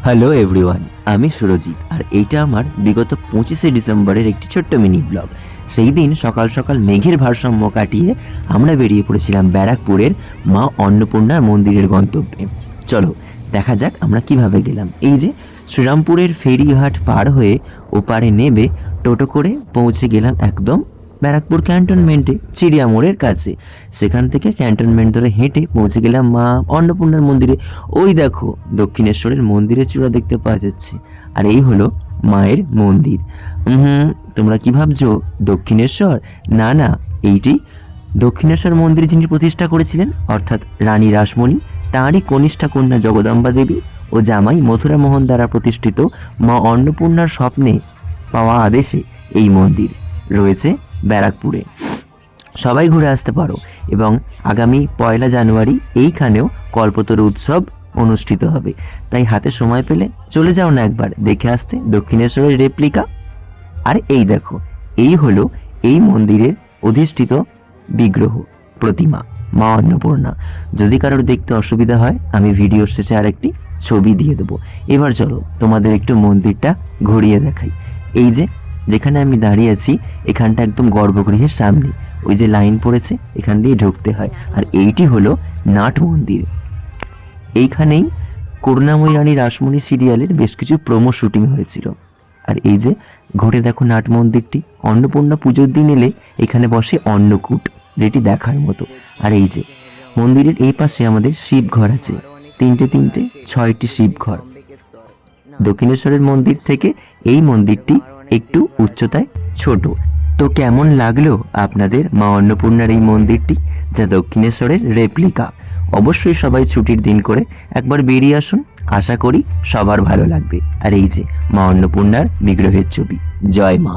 Hello everyone, আমি সুরজিৎ আর এইটা আমার বিগত 25শে ডিসেম্বরের একটি ছোট্ট মিনি ব্লগ। সেই দিন সকাল সকাল মেঘের ভারসাম্য কাটিয়ে আমরা বেরিয়ে পড়েছিলাম ব্যারাকপুরের মা অন্নপূর্ণার মন্দিরের গন্তব্যে। চলো দেখা যাক আমরা কিভাবে গেলাম। এই যে শ্রীরামপুরের ফেরিঘাট পার হয়ে ওপারে নেবে টোটো করে পৌঁছে গেলাম একদম ব্যারাকপুর ক্যান্টনমেন্টে, চিড়িয়া মোড়ের কাছে। সেখান থেকে ক্যান্টনমেন্ট ধরে হেঁটে পৌঁছে গেলাম মা অন্নপূর্ণার মন্দিরে। ওই দেখো দক্ষিণেশ্বরের মন্দিরের চূড়া দেখতে পাওয়া যাচ্ছে, আর এই হলো মায়ের মন্দির। তোমরা কি ভাবছো দক্ষিণেশ্বর? না না, এইটি দক্ষিণেশ্বর মন্দির যিনি প্রতিষ্ঠা করেছিলেন অর্থাৎ রানী রাসমণি, তাঁরই কনিষ্ঠা কন্যা জগদম্বা দেবী ও জামাই মথুরা মোহন দ্বারা প্রতিষ্ঠিত মা অন্নপূর্ণার স্বপ্নে পাওয়া আদেশে এই মন্দির রয়েছে ব্যারাকপুরে। সবাই ঘুরে আসতে পারো এবং আগামী 1 জানুয়ারি এইখানেও কল্পতরু উৎসব অনুষ্ঠিত হবে, তাই হাতে সময় পেলে চলে যাও না একবার দেখে আসতে দক্ষিণেশ্বরের রেপ্লিকা। আর এই দেখো, এই হলো এই মন্দিরের অধিষ্ঠিত বিগ্রহ প্রতিমা মা অন্নপূর্ণা। যদি কারোর দেখতে অসুবিধা হয় আমি ভিডিওর শেষে আরেকটি ছবি দিয়ে দেবো। এবার চলো তোমাদের একটু মন্দিরটা ঘুরিয়ে দেখাই। এই যে যেখানে আমি দাঁড়িয়ে আছি এখানটা একদম গর্ভগৃহের সামনে, ওই যে লাইন পড়েছে এখান দিয়ে ঢুকতে হয়। আর এইটি হলো নাট মন্দির। এইখানেই করুণাময়ী রানী রাসমণি সিরিয়ালের বেশ কিছু প্রোমো শুটিং হয়েছিল। আর এই যে ঘুরে দেখো নাট মন্দিরটি। অন্নপূর্ণা পুজোর দিন এলে এখানে বসে অন্নকূট, যেটি দেখার মতো। আর এই যে মন্দিরের এই পাশে আমাদের শিবঘর আছে, তিনটে 6টি শিবঘর। দক্ষিণেশ্বরের মন্দির থেকে এই মন্দিরটি একটু উচ্চতায় ছোট। তো কেমন লাগলো আপনাদের মা অন্নপূর্ণার এই মন্দিরটি, যা দক্ষিণেশ্বরের রেপ্লিকা? অবশ্যই সবাই ছুটির দিন করে একবার বেরিয়ে আসুন, আশা করি সবার ভালো লাগবে। আর এই যে মা অন্নপূর্ণার বিগ্রহের ছবি। জয় মা।